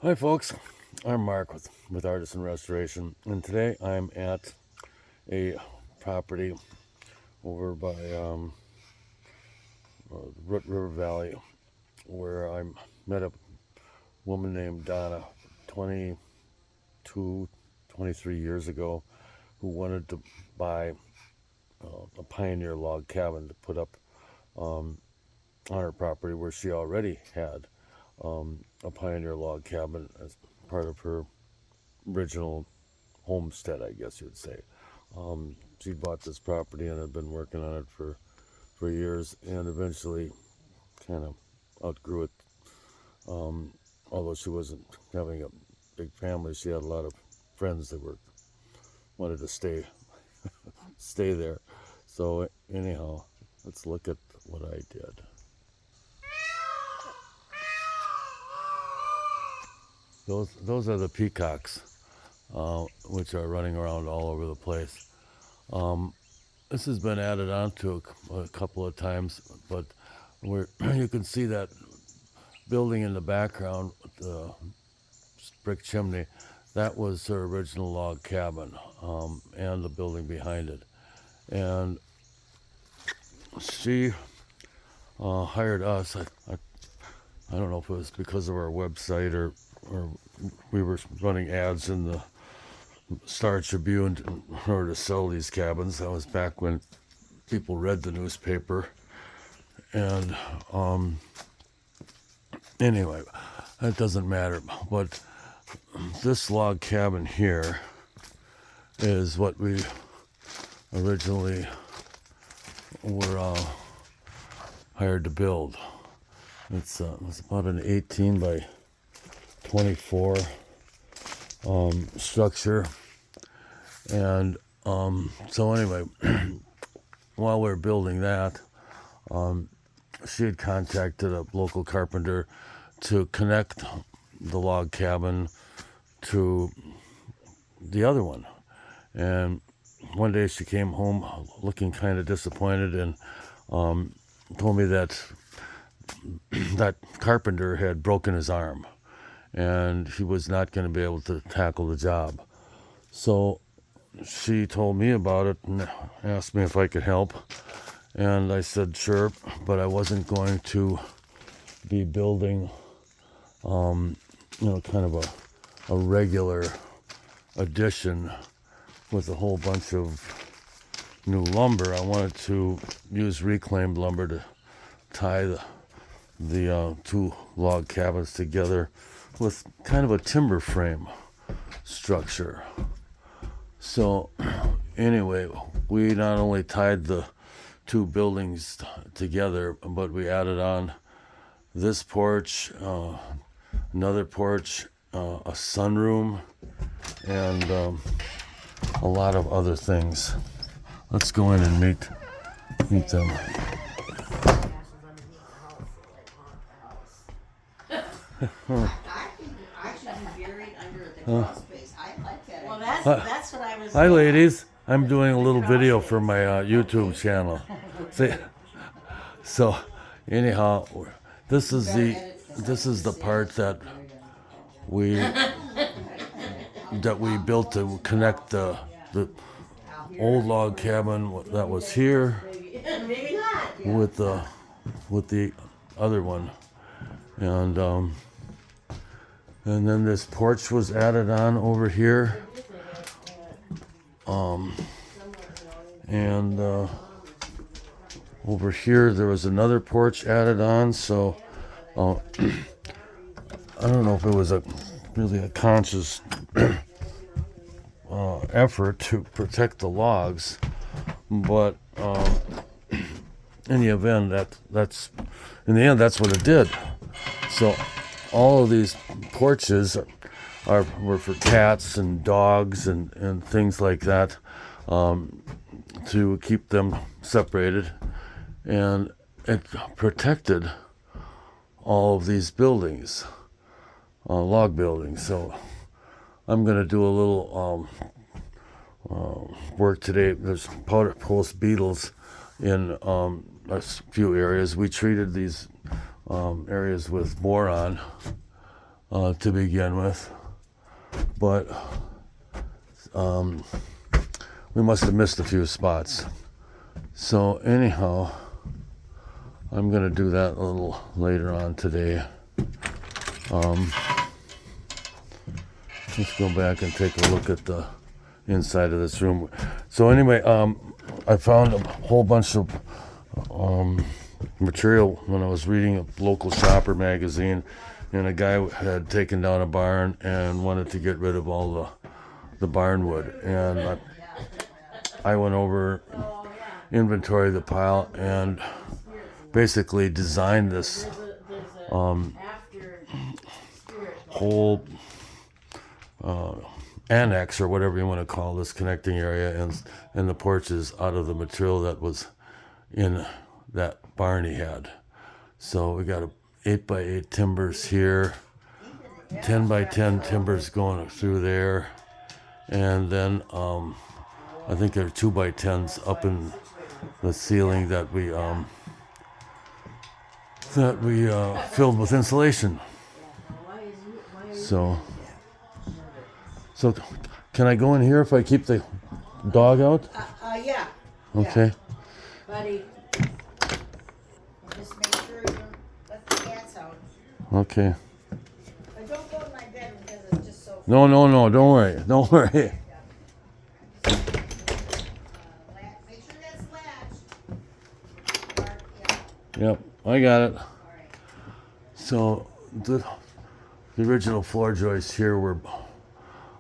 Hi folks, I'm Mark with Artisan Restoration, and today I'm at a property over by Root River Valley where I met a woman named Donna 22, 23 years ago who wanted to buy a pioneer log cabin to put up on her property where she already had a pioneer log cabin as part of her original homestead, I guess you'd say. She bought this property and had been working on it for years, and eventually kind of outgrew it. Although she wasn't having a big family, she had a lot of friends that wanted to stay there. So anyhow, let's look at what I did. Those are the peacocks, which are running around all over the place. This has been added on to a couple of times, but where you can see that building in the background, the brick chimney, that was her original log cabin, and the building behind it. And she hired us. I don't know if it was because of our website or we were running ads in the Star Tribune in order to sell these cabins. That was back when people read the newspaper. And anyway, that doesn't matter. But this log cabin here is what we originally were hired to build. It's about an 18 by 24 structure. And so anyway, while we were building that, she had contacted a local carpenter to connect the log cabin to the other one. And one day she came home looking kind of disappointed and told me that that carpenter had broken his arm and he was not going to be able to tackle the job. So she told me about it and asked me if I could help. And I said, sure, but I wasn't going to be building, kind of a regular addition with a whole bunch of new lumber. I wanted to use reclaimed lumber to tie the two log cabins together with kind of a timber frame structure. So anyway, we not only tied the two buildings together, but we added on this porch, another porch, a sunroom, and a lot of other things. Let's go in and meet them. Well, that's what I was. Hi, ladies. I'm doing a little video for my YouTube channel. So, anyhow, this is the part that we built to connect the old log cabin that was here Maybe not. with the other one, and then this porch was added on over here, and over here there was another porch added on. So I don't know if it was really a conscious effort to protect the logs, but in the event that's what it did. So all of these porches were for cats and dogs and things like that, to keep them separated, and it protected all of these buildings, log buildings. So I'm going to do a little work today. There's powder post beetles in a few areas. We treated these areas with boron, to begin with. But we must have missed a few spots. So anyhow, I'm going to do that a little later on today. Let's go back and take a look at the inside of this room. So anyway, I found a whole bunch of material when I was reading a local shopper magazine, and a guy had taken down a barn and wanted to get rid of all the barn wood. And I went over, inventory the pile, and basically designed this whole annex, or whatever you want to call this connecting area, and the porches out of the material that was in that barn he had. So we got a 8x8 timbers here, 10x10 timbers going through there, and then I think there are 2x10s up in the ceiling that we filled with insulation. So can I go in here if I keep the dog out? Yeah. Okay. Buddy, just make sure you don't let the cats out. Okay. But don't go in my bedroom because it's just so. No, don't worry. Don't worry. Make sure that's latched. Yeah. Yep, I got it. All right. So the original floor joists here were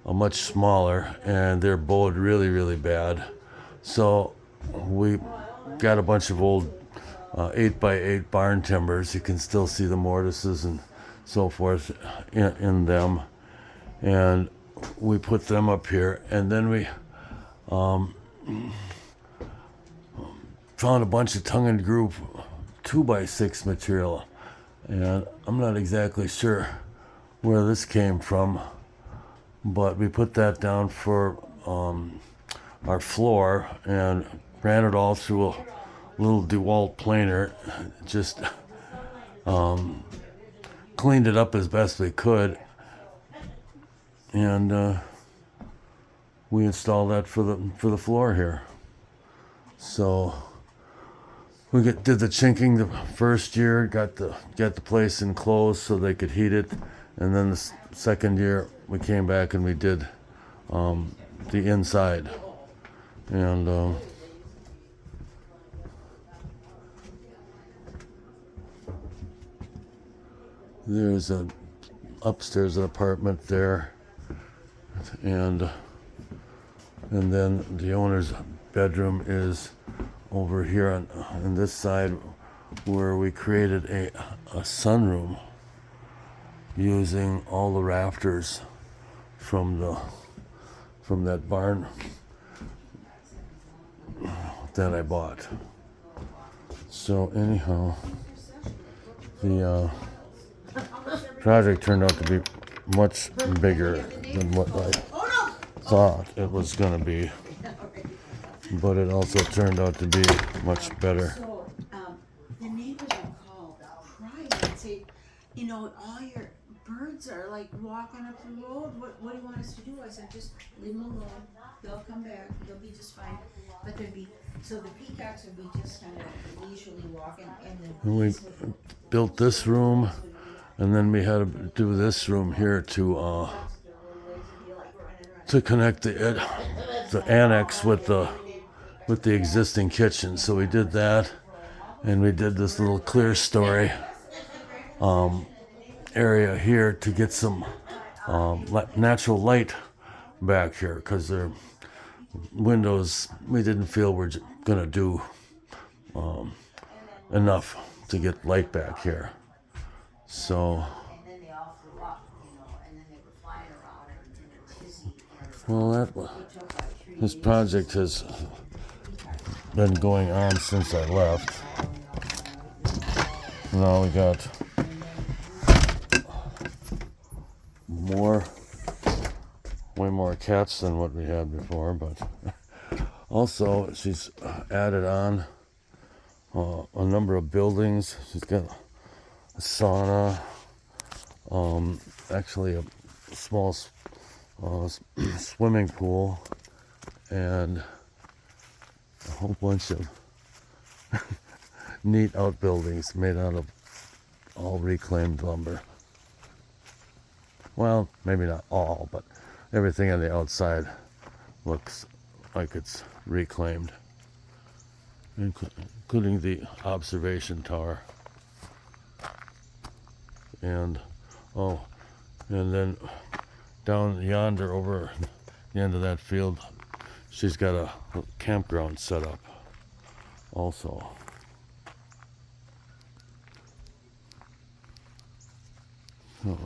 much smaller, and they're bowed really, really bad. So we got a bunch of old 8x8 barn timbers. You can still see the mortises and so forth in them. And we put them up here, and then we found a bunch of tongue and groove 2x6 material. And I'm not exactly sure where this came from, but we put that down for our floor and ran it all through a little DeWalt planer. Just cleaned it up as best we could, and we installed that for the floor here. So we did the chinking the first year, got the place enclosed so they could heat it, and then the second year we came back and we did the inside. And there's upstairs an apartment there, and then the owner's bedroom is over here on this side, where we created a sunroom using all the rafters from that barn that I bought. So anyhow, the project turned out to be much bigger than what I thought it was going to be, but it also turned out to be much better. So, the neighbors have called, crying and say, all your birds are like walking up the road. What do you want us to do? I said, just leave them alone. They'll come back. They'll be just fine. But the peacocks would be just kind of leisurely walking. And we built this room, and then we had to do this room here to connect the annex with the existing kitchen. So we did that, and we did this little clear story area here to get some natural light back here, because their windows we didn't feel were going to do enough to get light back here. So, well, this project has been going on since I left. Now we got way more cats than what we had before, but also she's added on a number of buildings. She's got a sauna, actually a small swimming pool and a whole bunch of neat outbuildings made out of all reclaimed lumber. Well, maybe not all, but everything on the outside looks like it's reclaimed, including the observation tower. And and then down yonder over the end of that field, she's got a campground set up also. So,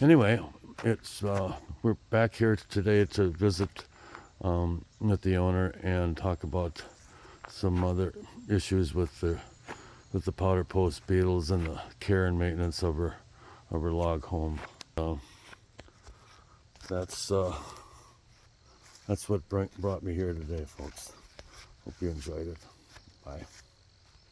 anyway, it's we're back here today to visit with the owner and talk about some other issues with the powder post beetles and the care and maintenance of her log home. That's what brought me here today, folks. Hope you enjoyed it. Bye.